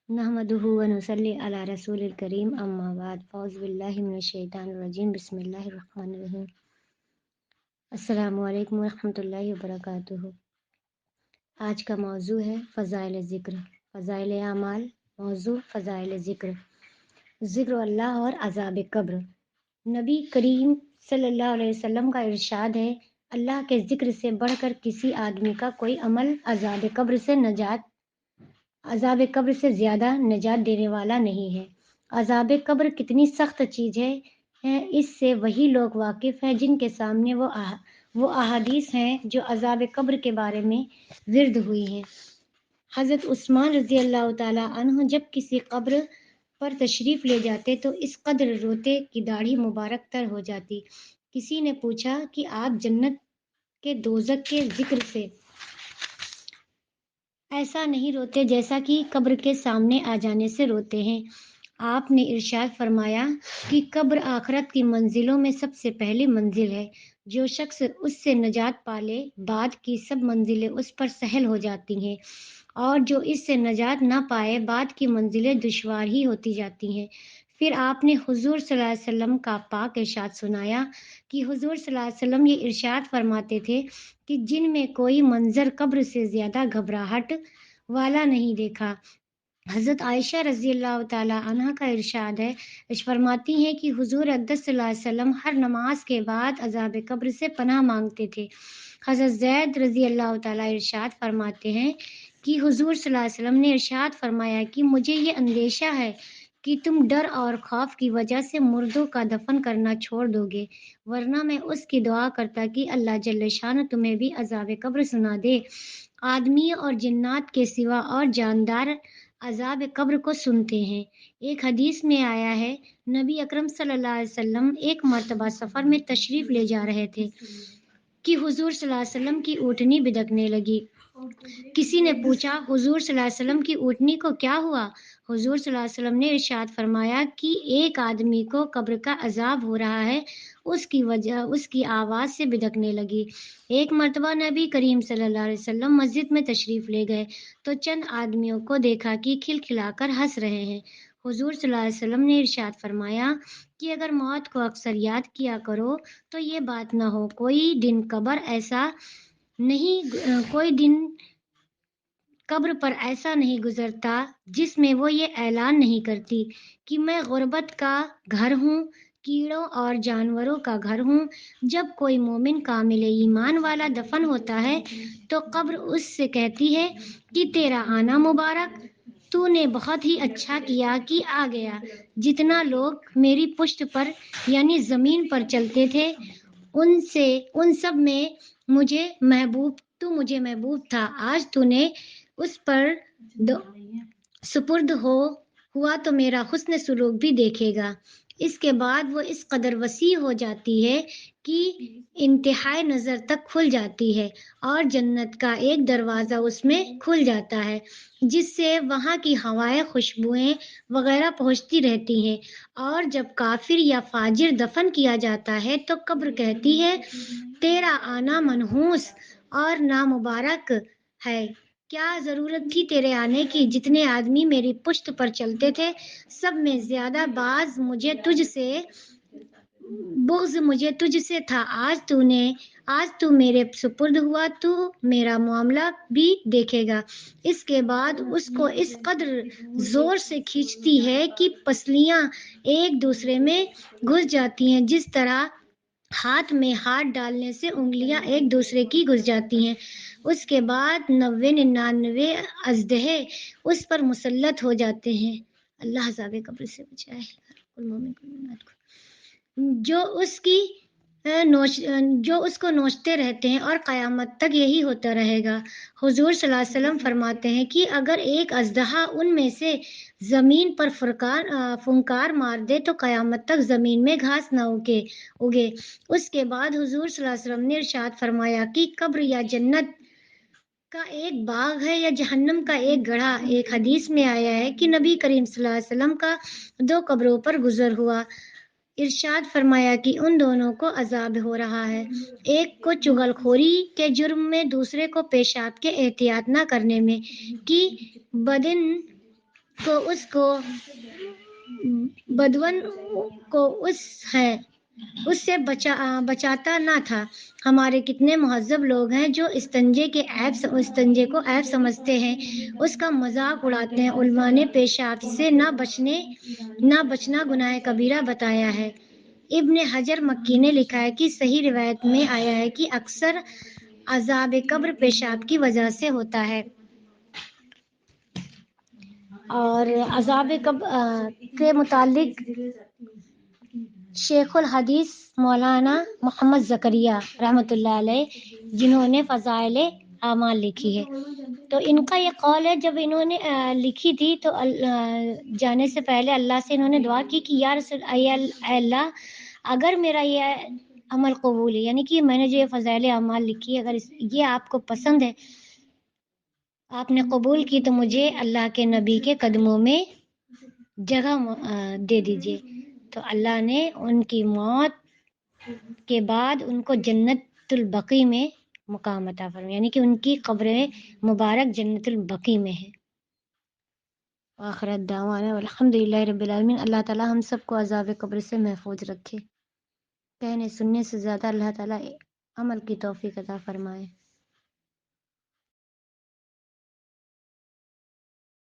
نحمدہ ونصلی علی رسول الکریم اما بعد اعوذ باللہ من الشیطان الرجیم بسم اللہ الرحمن الرحیم السلام علیکم ورحمۃ اللہ وبرکاتہ۔ آج کا موضوع ہے فضائل ذکر، فضائل اعمال۔ موضوع فضائل ذکر، ذکر اللہ اور عذاب قبر۔ نبی کریم صلی اللہ علیہ وسلم کا ارشاد ہے، اللہ کے ذکر سے بڑھ کر کسی آدمی کا کوئی عمل عذاب قبر سے زیادہ نجات دینے والا نہیں ہے۔ عذاب قبر کتنی سخت چیز ہے، اس سے وہی لوگ واقف ہیں جن کے سامنے وہ احادیث ہیں جو عذاب قبر کے بارے میں ورد ہوئی ہیں۔ حضرت عثمان رضی اللہ تعالیٰ عنہ جب کسی قبر پر تشریف لے جاتے تو اس قدر روتے کہ داڑھی مبارک تر ہو جاتی۔ کسی نے پوچھا کہ آپ جنت کے دوزخ کے ذکر سے ایسا نہیں روتے جیسا کہ قبر کے سامنے آ جانے سے روتے ہیں؟ آپ نے ارشاد فرمایا کہ قبر آخرت کی منزلوں میں سب سے پہلی منزل ہے۔ جو شخص اس سے نجات پالے بعد کی سب منزلیں اس پر سہل ہو جاتی ہیں، اور جو اس سے نجات نہ پائے بعد کی منزلیں دشوار ہی ہوتی جاتی ہیں۔ پھر آپ نے حضور صلی اللہ علیہ وسلم کا پاک ارشاد سنایا کہ حضور صلی اللہ علیہ وسلم یہ ارشاد فرماتے تھے کہ جن میں کوئی منظر قبر سے زیادہ گھبراہٹ والا نہیں دیکھا۔ حضرت عائشہ رضی اللہ تعالی عنہ کا ارشاد ہے، فرماتی ہیں کہ حضور اقدس صلی اللہ علیہ وسلم ہر نماز کے بعد عذاب قبر سے پناہ مانگتے تھے۔ حضرت زید رضی اللہ تعالی ارشاد فرماتے ہیں کہ حضور صلی اللہ علیہ وسلم نے ارشاد فرمایا کہ مجھے یہ اندیشہ ہے کہ تم ڈر اور خوف کی وجہ سے مردوں کا دفن کرنا چھوڑ دو گے، ورنہ میں اس کی دعا کرتا کہ اللہ جل شان تمہیں بھی عذاب قبر سنا دے۔ آدمی اور جنات کے سوا اور جاندار عذاب قبر کو سنتے ہیں۔ ایک حدیث میں آیا ہے، نبی اکرم صلی اللہ علیہ وسلم ایک مرتبہ سفر میں تشریف لے جا رہے تھے کہ حضور صلی اللہ علیہ وسلم کی اونٹنی بدکنے لگی۔ کسی نے پوچھا، حضور صلی اللہ علیہ وسلم کی اونٹنی کو کیا ہوا؟ حضور صلی اللہ علیہ وسلم نے ارشاد فرمایا کہ ایک آدمی کو قبر کا عذاب ہو رہا ہے، اس کی وجہ اس کی آواز سے بدکنے لگی۔ ایک مرتبہ نبی کریم صلی اللہ علیہ وسلم مسجد میں تشریف لے گئے تو چند آدمیوں کو دیکھا کہ کھلکھلا کر ہنس رہے ہیں۔ حضور صلی اللہ علیہ وسلم نے ارشاد فرمایا کہ اگر موت کو اکثر یاد کیا کرو تو یہ بات نہ ہو، کوئی دن قبر پر ایسا نہیں گزرتا جس میں وہ یہ اعلان نہیں کرتی کہ میں غربت کا گھر ہوں، کیڑوں اور جانوروں کا گھر ہوں۔ جب کوئی مومن کامل ایمان والا دفن ہوتا ہے تو قبر اس سے کہتی ہے کہ تیرا آنا مبارک، تو نے بہت ہی اچھا کیا کہ آ گیا۔ جتنا لوگ میری پشت پر یعنی زمین پر چلتے تھے ان سب میں مجھے محبوب تھا، آج تو نے اس پر سپرد ہوا تو میرا حسن سلوک بھی دیکھے گا۔ اس کے بعد وہ اس قدر وسیع ہو جاتی ہے کہ انتہائی نظر تک کھل جاتی ہے اور جنت کا ایک دروازہ اس میں کھل جاتا ہے جس سے وہاں کی ہوائیں، خوشبوئیں وغیرہ پہنچتی رہتی ہیں۔ اور جب کافر یا فاجر دفن کیا جاتا ہے تو قبر کہتی ہے تیرا آنا منحوس اور نامبارک ہے، کیا ضرورت تھی تیرے آنے کی؟ جتنے آدمی میری پشت پر چلتے تھے سب میں زیادہ بغض مجھے تجھ سے تھا، آج تو میرے سپرد ہوا تو میرا معاملہ بھی دیکھے گا۔ اس کے بعد اس کو اس قدر زور سے کھینچتی ہے کہ پسلیاں ایک دوسرے میں گھس جاتی ہیں، جس طرح ہاتھ میں ہاتھ ڈالنے سے انگلیاں ایک دوسرے کی گھس جاتی ہیں۔ اس کے بعد 99 اژدہے اس پر مسلط ہو جاتے ہیں۔ اللہ عذاب قبر سے بچائے، کل مومن کو مومنات کو، جو اس کو نوچتے رہتے ہیں اور قیامت تک یہی ہوتا رہے گا۔ حضور صلی اللہ علیہ وسلم فرماتے ہیں کہ اگر ایک اژدہا ان میں سے زمین پر فنکار مار دے تو قیامت تک زمین میں گھاس نہ اگے۔ اس کے بعد حضور صلی اللہ علیہ وسلم نے ارشاد فرمایا کہ قبر یا جنت کا ایک باغ ہے یا جہنم کا ایک گڑھا۔ ایک حدیث میں آیا ہے کہ نبی کریم صلی اللہ علیہ وسلم کا 2 قبروں پر گزر ہوا، ارشاد فرمایا کہ ان دونوں کو عذاب ہو رہا ہے، ایک کو چغل خوری کے جرم میں، دوسرے کو پیشاب کے احتیاط نہ کرنے میں، کہ بدن کو بدون کو اس سے بچاتا نہ تھا۔ ہمارے کتنے مہذب لوگ ہیں جو استنجے کو عیب سمجھتے ہیں، اس کا مذاق اڑاتے ہیں۔ علماء نے پیشاب سے نہ بچنا گناہ کبیرہ بتایا ہے۔ ابن حجر مکی نے لکھا ہے کہ صحیح روایت میں آیا ہے کہ اکثر عذاب قبر پیشاب کی وجہ سے ہوتا ہے۔ اور عذاب قبر کے متعلق شیخ الحدیث مولانا محمد زکریہ رحمۃ اللہ علیہ، جنہوں نے فضائل اعمال لکھی ہے، تو ان کا یہ قول ہے، جب انہوں نے لکھی تھی تو جانے سے پہلے اللہ سے انہوں نے دعا کی کہ یا رسول اے اللہ، اگر میرا یہ عمل قبول ہے، یعنی کہ میں نے جو یہ فضائل اعمال لکھی ہے، اگر یہ آپ کو پسند ہے، آپ نے قبول کی، تو مجھے اللہ کے نبی کے قدموں میں جگہ دے دیجیے۔ تو اللہ نے ان کی موت کے بعد ان کو جنت البقیع میں مقام عطا فرمایا، یعنی کہ ان کی قبر مبارک جنت البقیع میں ہے۔ آخرت دعوانا والحمدللہ رب العالمین۔ اللہ تعالی ہم سب کو عذاب قبر سے محفوظ رکھے، کہنے سننے سے زیادہ اللہ تعالی عمل کی توفیق عطا فرمائے۔